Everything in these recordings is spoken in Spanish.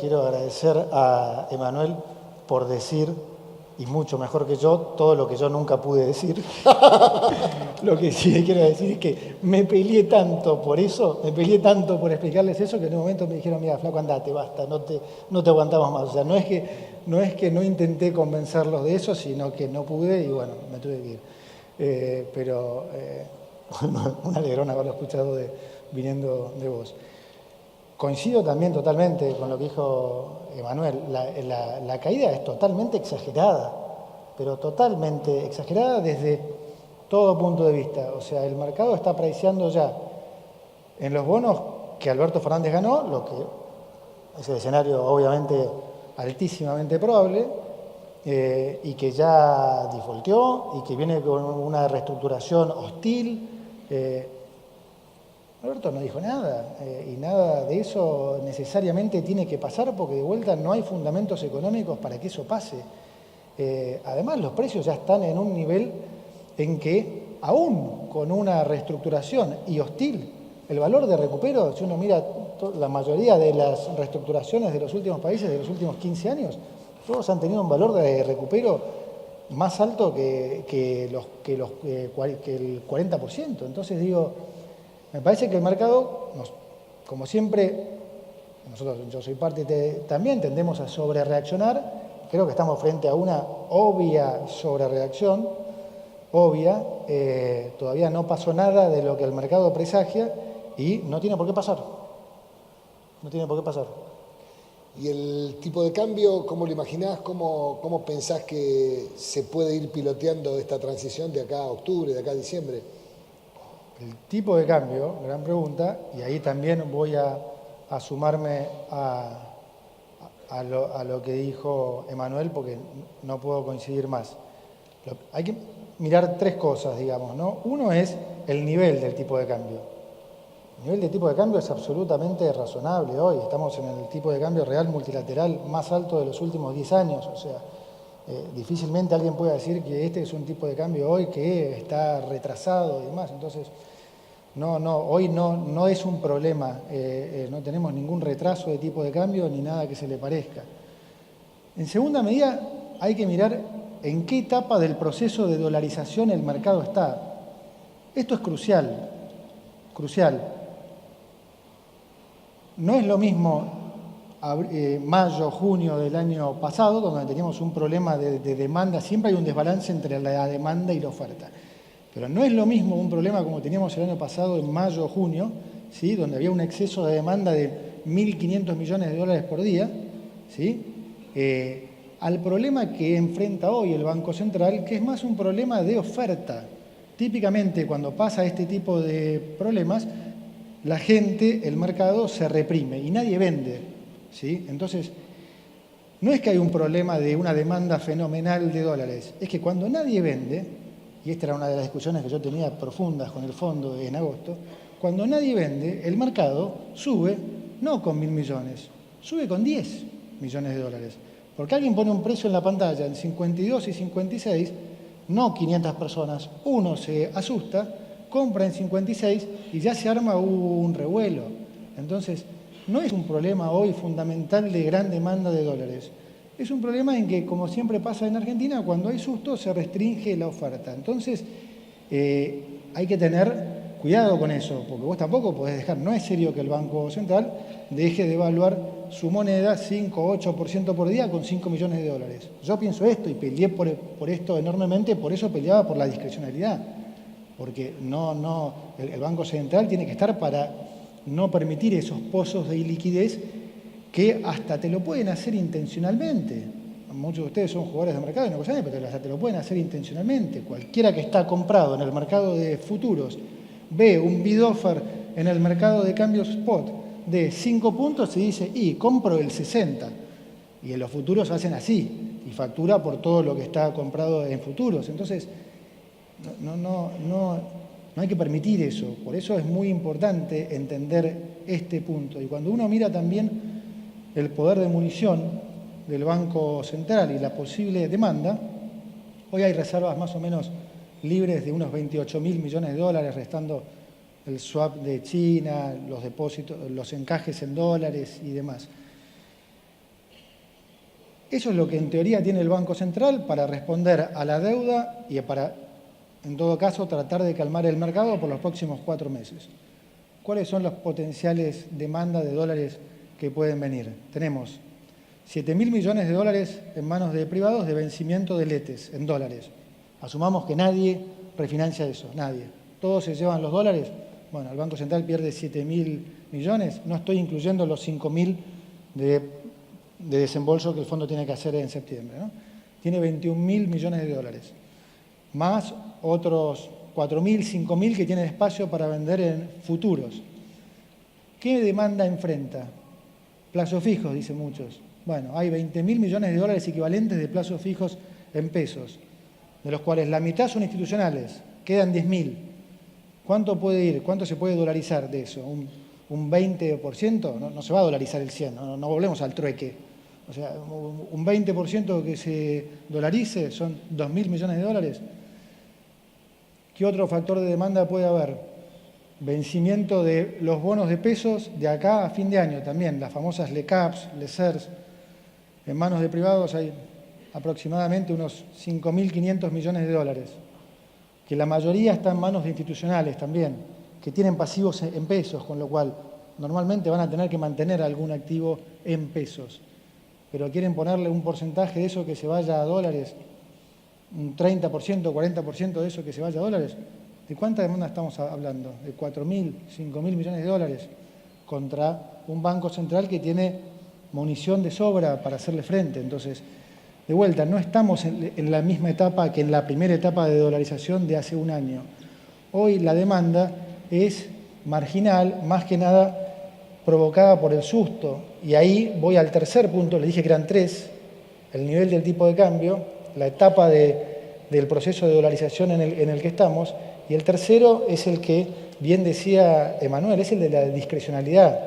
quiero agradecer a Emanuel por decir, y mucho mejor que yo, todo lo que yo nunca pude decir. Lo que sí le quiero decir es que me peleé tanto por eso, me peleé tanto por explicarles eso, que en un momento me dijeron, mira, flaco, andate, basta, no te aguantamos más. O sea, no es que no intenté convencerlos de eso, sino que no pude y bueno, me tuve que ir. Pero un alegrón haberlo escuchado viniendo de vos. Coincido también totalmente con lo que dijo Emanuel. La caída es totalmente exagerada, pero totalmente exagerada desde todo punto de vista. O sea, el mercado está preciando ya en los bonos que Alberto Fernández ganó, lo que es el escenario obviamente altísimamente probable, y que ya defaulteó y que viene con una reestructuración hostil. Alberto no dijo nada, y nada de eso necesariamente tiene que pasar porque de vuelta no hay fundamentos económicos para que eso pase. Además, los precios ya están en un nivel en que, aún con una reestructuración y hostil, el valor de recupero, si uno mira la mayoría de las reestructuraciones de los últimos países, de los últimos 15 años, todos han tenido un valor de recupero más alto que el 40%. Entonces digo, me parece que el mercado, como siempre, yo soy parte también, tendemos a sobrereaccionar. Creo que estamos frente a una obvia sobrereacción, obvia. Todavía no pasó nada de lo que el mercado presagia y no tiene por qué pasar. No tiene por qué pasar. ¿Y el tipo de cambio, cómo lo imaginás? ¿Cómo pensás que se puede ir piloteando esta transición de acá a octubre, de acá a diciembre? El tipo de cambio, gran pregunta, y ahí también voy a sumarme a lo que dijo Emanuel, porque no puedo coincidir más. Hay que mirar tres cosas, digamos, ¿no? Uno es el nivel del tipo de cambio. El nivel de tipo de cambio es absolutamente razonable hoy. Estamos en el tipo de cambio real multilateral más alto de los últimos 10 años. O sea, difícilmente alguien pueda decir que este es un tipo de cambio hoy que está retrasado y demás. Entonces, hoy no es un problema. No tenemos ningún retraso de tipo de cambio ni nada que se le parezca. En segunda medida, hay que mirar en qué etapa del proceso de dolarización el mercado está. Esto es crucial, crucial. No es lo mismo mayo, junio del año pasado, donde teníamos un problema de demanda, siempre hay un desbalance entre la demanda y la oferta. Pero no es lo mismo un problema como teníamos el año pasado en mayo o junio, ¿sí? Donde había un exceso de demanda de 1.500 millones de dólares por día, ¿sí? Al problema que enfrenta hoy el Banco Central, que es más un problema de oferta. Típicamente cuando pasa este tipo de problemas, la gente, el mercado, se reprime y nadie vende, ¿sí? Entonces, no es que hay un problema de una demanda fenomenal de dólares, es que cuando nadie vende, y esta era una de las discusiones que yo tenía profundas con el fondo en agosto, cuando nadie vende, el mercado sube no con 1.000 millones, sube con 10 millones de dólares. Porque alguien pone un precio en la pantalla en 52 y 56, no 500 personas, uno se asusta, compra en 56 y ya se arma un revuelo. Entonces, no es un problema hoy fundamental de gran demanda de dólares. Es un problema en que, como siempre pasa en Argentina, cuando hay susto se restringe la oferta. Entonces, hay que tener cuidado con eso, porque vos tampoco podés dejar, no es serio que el Banco Central deje de evaluar su moneda 5 o 8% por día con 5 millones de dólares. Yo pienso esto y peleé por esto enormemente, por eso peleaba por la discrecionalidad. Porque el Banco Central tiene que estar para no permitir esos pozos de iliquidez que hasta te lo pueden hacer intencionalmente. Muchos de ustedes son jugadores de mercado y no saben, pero hasta te lo pueden hacer intencionalmente. Cualquiera que está comprado en el mercado de futuros ve un bid offer en el mercado de cambios spot de 5 puntos y dice, compro el 60. Y en los futuros hacen así, y factura por todo lo que está comprado en futuros. Entonces, no hay que permitir eso. Por eso es muy importante entender este punto. Y cuando uno mira también el poder de munición del Banco Central y la posible demanda, hoy hay reservas más o menos libres de unos 28.000 millones de dólares, restando el swap de China, los depósitos, los encajes en dólares y demás. Eso es lo que en teoría tiene el Banco Central para responder a la deuda y para, en todo caso, tratar de calmar el mercado por los próximos 4 meses. ¿Cuáles son las potenciales demandas de dólares que pueden venir? Tenemos 7.000 millones de dólares en manos de privados de vencimiento de letes en dólares. Asumamos que nadie refinancia eso, nadie. Todos se llevan los dólares. Bueno, el Banco Central pierde 7.000 millones. No estoy incluyendo los 5.000 de desembolso que el fondo tiene que hacer en septiembre, ¿no? Tiene 21.000 millones de dólares. Más otros 4.000, 5.000 que tienen espacio para vender en futuros. ¿Qué demanda enfrenta? Plazos fijos, dicen muchos. Bueno, hay 20.000 millones de dólares equivalentes de plazos fijos en pesos, de los cuales la mitad son institucionales, quedan 10.000. ¿Cuánto puede ir? ¿Cuánto se puede dolarizar de eso? ¿Un 20%? No se va a dolarizar el 100%, no volvemos al trueque. O sea, un 20% que se dolarice son 2.000 millones de dólares. ¿Qué otro factor de demanda puede haber? Vencimiento de los bonos de pesos de acá a fin de año también, las famosas LECAPs, LECERS. En manos de privados hay aproximadamente unos 5.500 millones de dólares, que la mayoría está en manos de institucionales también, que tienen pasivos en pesos, con lo cual normalmente van a tener que mantener algún activo en pesos, pero quieren ponerle un porcentaje de eso que se vaya a dólares, un 30%, 40% de eso que se vaya a dólares. ¿De cuánta demanda estamos hablando? De 4.000, 5.000 millones de dólares contra un banco central que tiene munición de sobra para hacerle frente. Entonces, de vuelta, no estamos en la misma etapa que en la primera etapa de dolarización de hace un año. Hoy la demanda es marginal, más que nada provocada por el susto. Y ahí voy al tercer punto, les dije que eran 3, el nivel del tipo de cambio, la etapa del proceso de dolarización en el que estamos, y el tercero es el que bien decía Emanuel, es el de la discrecionalidad.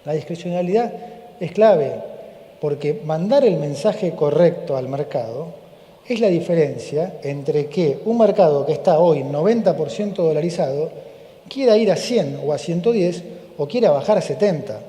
La discrecionalidad es clave, porque mandar el mensaje correcto al mercado es la diferencia entre que un mercado que está hoy 90% dolarizado quiera ir a 100 o a 110 o quiera bajar a 70.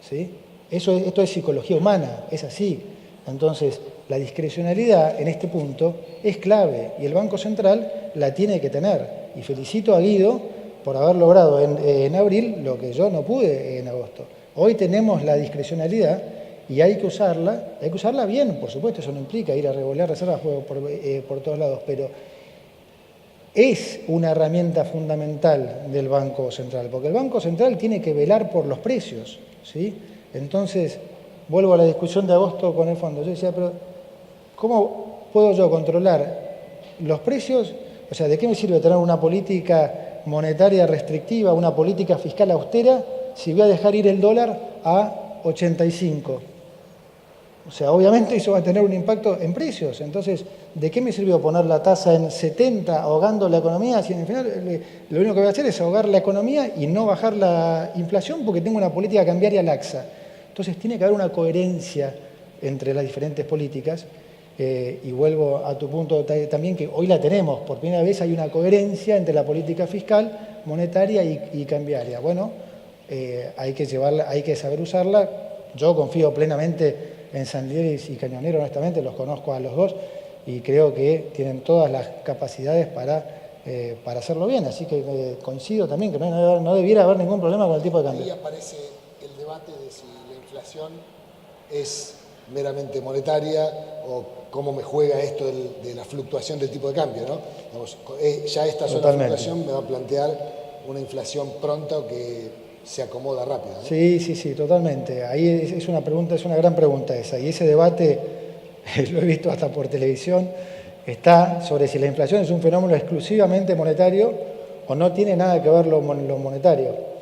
¿Sí? Esto es psicología humana, es así. Entonces, la discrecionalidad en este punto es clave y el Banco Central la tiene que tener. Y felicito a Guido por haber logrado en abril lo que yo no pude en agosto. Hoy tenemos la discrecionalidad y hay que usarla bien, por supuesto, eso no implica ir a revolear reservas por todos lados, pero es una herramienta fundamental del Banco Central, porque el Banco Central tiene que velar por los precios, ¿sí? Entonces, vuelvo a la discusión de agosto con el fondo. Yo decía, pero ¿cómo puedo yo controlar los precios? O sea, ¿de qué me sirve tener una política monetaria restrictiva, una política fiscal austera, si voy a dejar ir el dólar a 85? O sea, obviamente eso va a tener un impacto en precios. Entonces, ¿de qué me sirvió poner la tasa en 70 ahogando la economía? Si al final lo único que voy a hacer es ahogar la economía y no bajar la inflación porque tengo una política cambiaria laxa. Entonces, tiene que haber una coherencia entre las diferentes políticas. Y vuelvo a tu punto también, que hoy la tenemos. Por primera vez hay una coherencia entre la política fiscal, monetaria y cambiaria. Bueno, hay que saber usarla. Yo confío plenamente en Sandieris y Cañonero, honestamente, los conozco a los dos y creo que tienen todas las capacidades para hacerlo bien. Así que coincido también que no debiera haber ningún problema con el tipo de cambio. Ahí aparece el debate de si la inflación es meramente monetaria o cómo me juega esto de la fluctuación del tipo de cambio, ¿no? Digamos, ya esta sola fluctuación me va a plantear una inflación pronta o que se acomoda rápido, ¿no? Sí, totalmente. Ahí es una pregunta, es una gran pregunta esa. Y ese debate, lo he visto hasta por televisión, está sobre si la inflación es un fenómeno exclusivamente monetario o no tiene nada que ver lo monetario.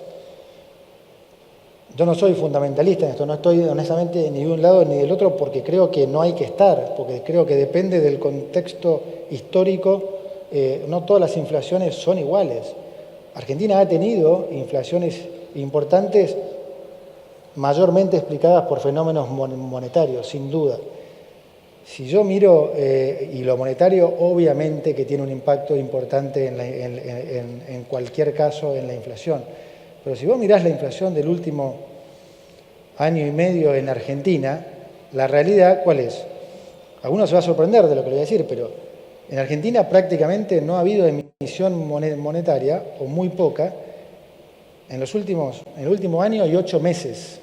Yo no soy fundamentalista en esto, no estoy honestamente ni de un lado ni del otro porque creo que no hay que estar, porque creo que depende del contexto histórico, no todas las inflaciones son iguales. Argentina ha tenido inflaciones importantes mayormente explicadas por fenómenos monetarios, sin duda. Si yo miro, y lo monetario obviamente que tiene un impacto importante en cualquier caso en la inflación, pero si vos mirás la inflación del último año y medio en Argentina, La realidad, ¿cuál es? Algunos se va a sorprender de lo que le voy a decir, pero en Argentina prácticamente no ha habido emisión monetaria, o muy poca, en el último año y 8 meses.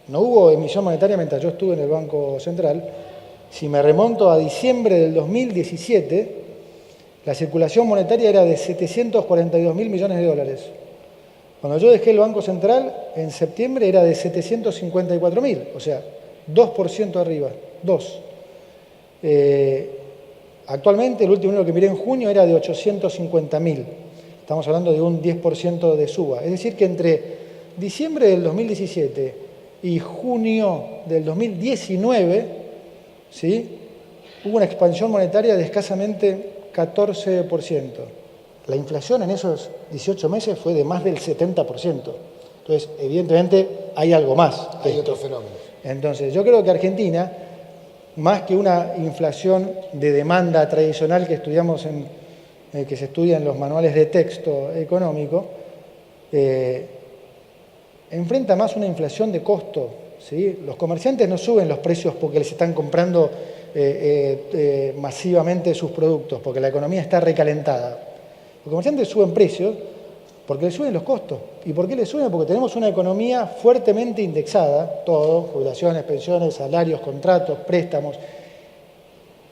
No hubo emisión monetaria mientras yo estuve en el Banco Central. Si me remonto a diciembre del 2017, la circulación monetaria era de 742.000 millones de dólares. Cuando yo dejé el Banco Central, en septiembre era de 754.000, o sea, 2% arriba, 2. Actualmente, el último número que miré en junio era de 850.000. Estamos hablando de un 10% de suba. Es decir, que entre diciembre del 2017 y junio del 2019, ¿sí?, hubo una expansión monetaria de escasamente 14%. La inflación en esos 18 meses fue de más del 70%. Entonces, evidentemente, hay algo más. Hay otro fenómeno. Entonces, yo creo que Argentina, más que una inflación de demanda tradicional que estudiamos que se estudia en los manuales de texto económico, enfrenta más una inflación de costo, ¿sí? Los comerciantes no suben los precios porque les están comprando masivamente sus productos, porque la economía está recalentada. Los comerciantes suben precios porque les suben los costos. ¿Y por qué les suben? Porque tenemos una economía fuertemente indexada, todo, jubilaciones, pensiones, salarios, contratos, préstamos,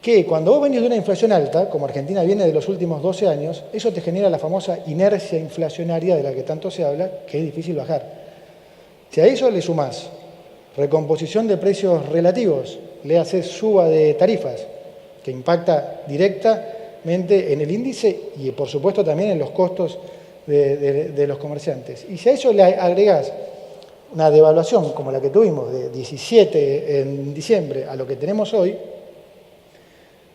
que cuando vos venís de una inflación alta, como Argentina viene de los últimos 12 años, eso te genera la famosa inercia inflacionaria de la que tanto se habla, que es difícil bajar. Si a eso le sumás recomposición de precios relativos, le haces suba de tarifas, que impacta directamente en el índice y por supuesto también en los costos de los comerciantes. Y si a eso le agregás una devaluación como la que tuvimos de 17 en diciembre a lo que tenemos hoy,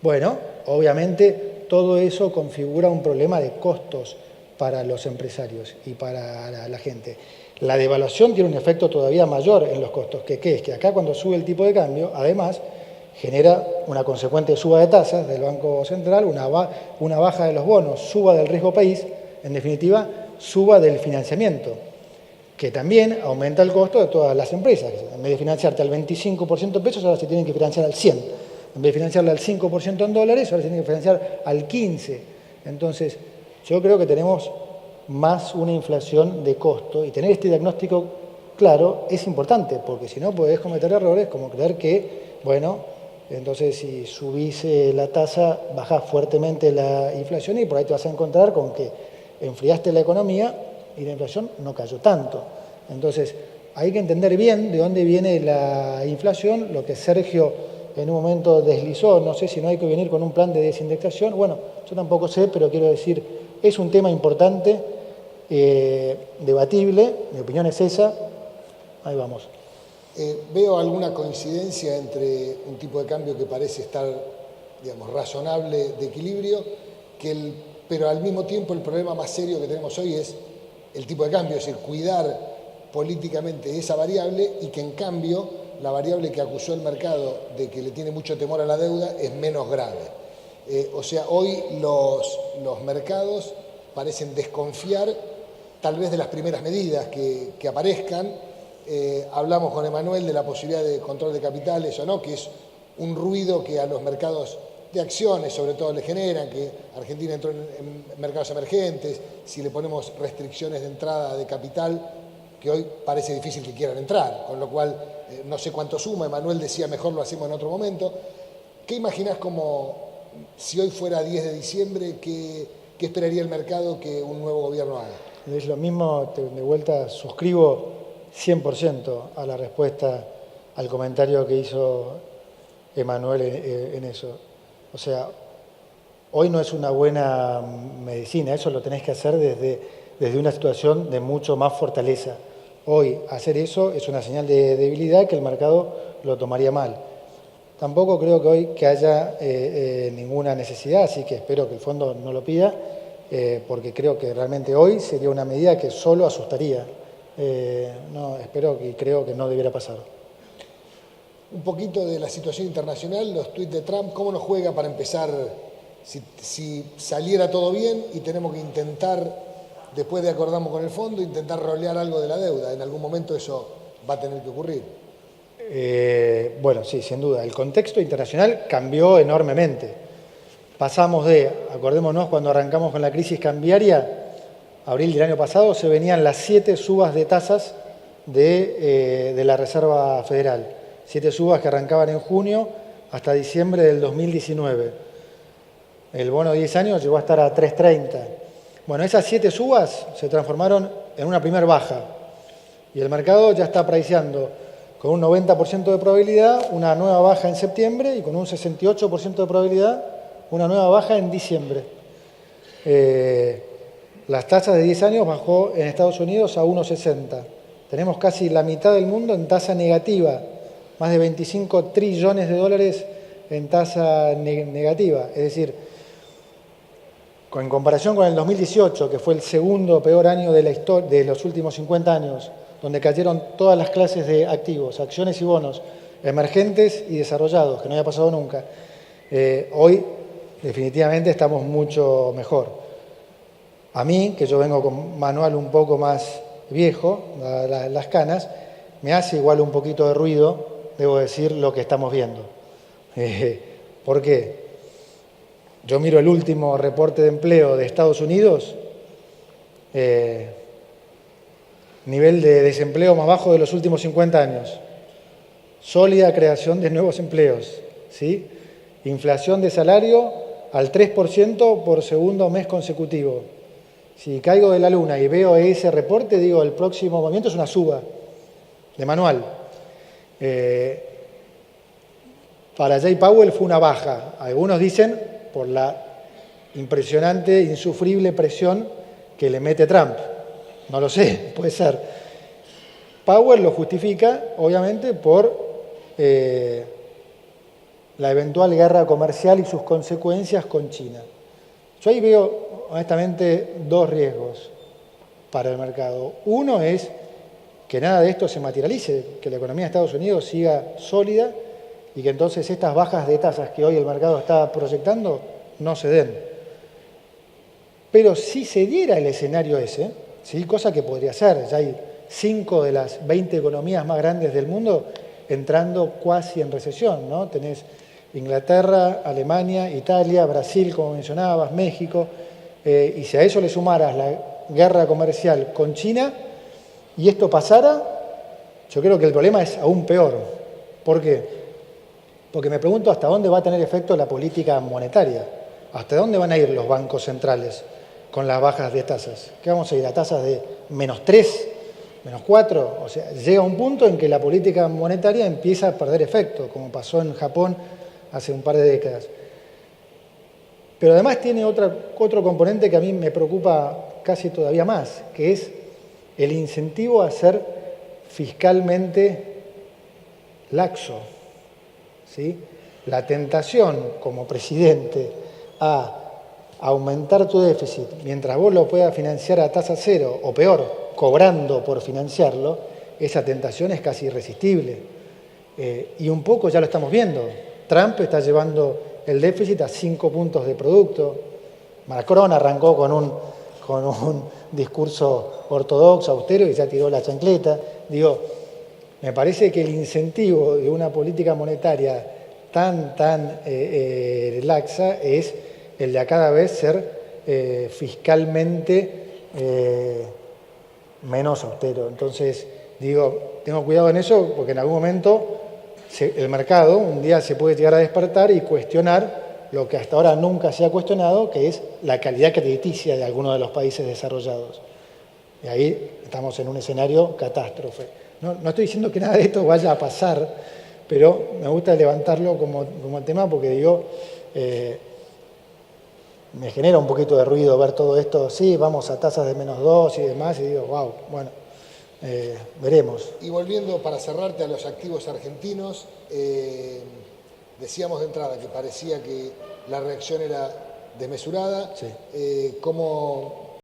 bueno, obviamente todo eso configura un problema de costos para los empresarios y para la gente. La devaluación tiene un efecto todavía mayor en los costos, que ¿qué es? Que acá cuando sube el tipo de cambio, además, genera una consecuente suba de tasas del Banco Central, una baja de los bonos, suba del riesgo país, en definitiva, suba del financiamiento, que también aumenta el costo de todas las empresas. En vez de financiarte al 25% en pesos, ahora se tienen que financiar al 100%. En vez de financiarle al 5% en dólares, ahora se tienen que financiar al 15%. Entonces, yo creo que tenemos más una inflación de costo y tener este diagnóstico claro es importante, porque si no podés cometer errores como creer que, bueno, entonces si subís la tasa, bajás fuertemente la inflación y por ahí te vas a encontrar con que enfriaste la economía y la inflación no cayó tanto. Entonces, hay que entender bien de dónde viene la inflación, lo que Sergio en un momento deslizó, no sé si no hay que venir con un plan de desindexación, bueno, yo tampoco sé, pero quiero decir, es un tema importante, debatible, mi opinión es esa, ahí vamos. Veo alguna coincidencia entre un tipo de cambio que parece estar, digamos, razonable de equilibrio, pero al mismo tiempo el problema más serio que tenemos hoy es el tipo de cambio, es decir, cuidar políticamente esa variable y que en cambio la variable que acusó el mercado de que le tiene mucho temor a la deuda es menos grave. O sea, hoy los mercados parecen desconfiar tal vez de las primeras medidas que aparezcan. Hablamos con Emanuel de la posibilidad de control de capitales o no, que es un ruido que a los mercados de acciones sobre todo le generan, que Argentina entró en mercados emergentes, si le ponemos restricciones de entrada de capital, que hoy parece difícil que quieran entrar, con lo cual no sé cuánto suma. Emanuel decía mejor lo hacemos en otro momento. ¿Qué imaginás como si hoy fuera 10 de diciembre, qué esperaría el mercado que un nuevo gobierno haga? Es lo mismo, de vuelta suscribo 100% a la respuesta al comentario que hizo Emanuel en eso. O sea, hoy no es una buena medicina, eso lo tenés que hacer desde una situación de mucho más fortaleza. Hoy hacer eso es una señal de debilidad que el mercado lo tomaría mal. Tampoco creo que hoy que haya ninguna necesidad, así que espero que el fondo no lo pida, porque creo que realmente hoy sería una medida que solo asustaría. No, espero y creo que no debiera pasar. Un poquito de la situación internacional, los tuits de Trump, ¿cómo nos juega para empezar? Si saliera todo bien y tenemos que intentar, después de acordamos con el fondo, intentar rolear algo de la deuda. En algún momento eso va a tener que ocurrir. Bueno, sí, sin duda. El contexto internacional cambió enormemente. Pasamos de, acordémonos, cuando arrancamos con la crisis cambiaria, abril del año pasado, se venían las 7 subas de tasas de la Reserva Federal. 7 subas que arrancaban en junio hasta diciembre del 2019. El bono de 10 años llegó a estar a 3,30. Bueno, esas 7 subas se transformaron en una primer baja. Y el mercado ya está priceando con un 90% de probabilidad una nueva baja en septiembre y con un 68% de probabilidad una nueva baja en diciembre. Las tasas de 10 años bajó en Estados Unidos a 1,60. Tenemos casi la mitad del mundo en tasa negativa, más de 25 trillones de dólares en tasa negativa. Es decir, en comparación con el 2018, que fue el segundo peor año de la historia de los últimos 50 años, donde cayeron todas las clases de activos, acciones y bonos, emergentes y desarrollados, que no había pasado nunca, hoy definitivamente estamos mucho mejor. A mí, que yo vengo con manual un poco más viejo, las canas, me hace igual un poquito de ruido, debo decir, lo que estamos viendo. ¿Por qué? Yo miro el último reporte de empleo de Estados Unidos, nivel de desempleo más bajo de los últimos 50 años, sólida creación de nuevos empleos, ¿sí? Inflación de salario al 3% por segundo mes consecutivo. Si caigo de la luna y veo ese reporte, digo, el próximo movimiento es una suba de manual. Para Jay Powell fue una baja. Algunos dicen por la impresionante, insufrible presión que le mete Trump. No lo sé, puede ser. Powell lo justifica, obviamente, por la eventual guerra comercial y sus consecuencias con China. Yo ahí veo, honestamente, 2 riesgos para el mercado. Uno es que nada de esto se materialice, que la economía de Estados Unidos siga sólida y que entonces estas bajas de tasas que hoy el mercado está proyectando no se den. Pero si se diera el escenario ese, ¿sí? Cosa que podría ser, ya hay 5 de las 20 economías más grandes del mundo entrando cuasi en recesión, ¿no? Tenés Inglaterra, Alemania, Italia, Brasil, como mencionabas, México, y si a eso le sumaras la guerra comercial con China, y esto pasara, yo creo que el problema es aún peor. ¿Por qué? Porque me pregunto hasta dónde va a tener efecto la política monetaria, hasta dónde van a ir los bancos centrales con las bajas de tasas. ¿Qué vamos a ir a tasas de -3, -4? O sea, llega un punto en que la política monetaria empieza a perder efecto, como pasó en Japón hace un par de décadas. Pero además tiene otro componente que a mí me preocupa casi todavía más, que es el incentivo a ser fiscalmente laxo, ¿sí? La tentación como presidente a aumentar tu déficit mientras vos lo puedas financiar a tasa cero, o peor, cobrando por financiarlo, esa tentación es casi irresistible. Y un poco ya lo estamos viendo. Trump está llevando el déficit a 5 puntos de producto. Macron arrancó con un discurso ortodoxo, austero, y ya tiró la chancleta. Digo, me parece que el incentivo de una política monetaria tan laxa es el de a cada vez ser fiscalmente menos austero. Entonces, digo, tengo cuidado en eso porque en algún momento el mercado un día se puede llegar a despertar y cuestionar lo que hasta ahora nunca se ha cuestionado, que es la calidad crediticia de algunos de los países desarrollados. Y ahí estamos en un escenario catástrofe. No estoy diciendo que nada de esto vaya a pasar, pero me gusta levantarlo como tema porque digo, me genera un poquito de ruido ver todo esto. Sí, vamos a tasas de -2 y demás, y digo, wow, bueno, veremos. Y volviendo para cerrarte a los activos argentinos, decíamos de entrada que parecía que la reacción era desmesurada. Sí. ¿Cómo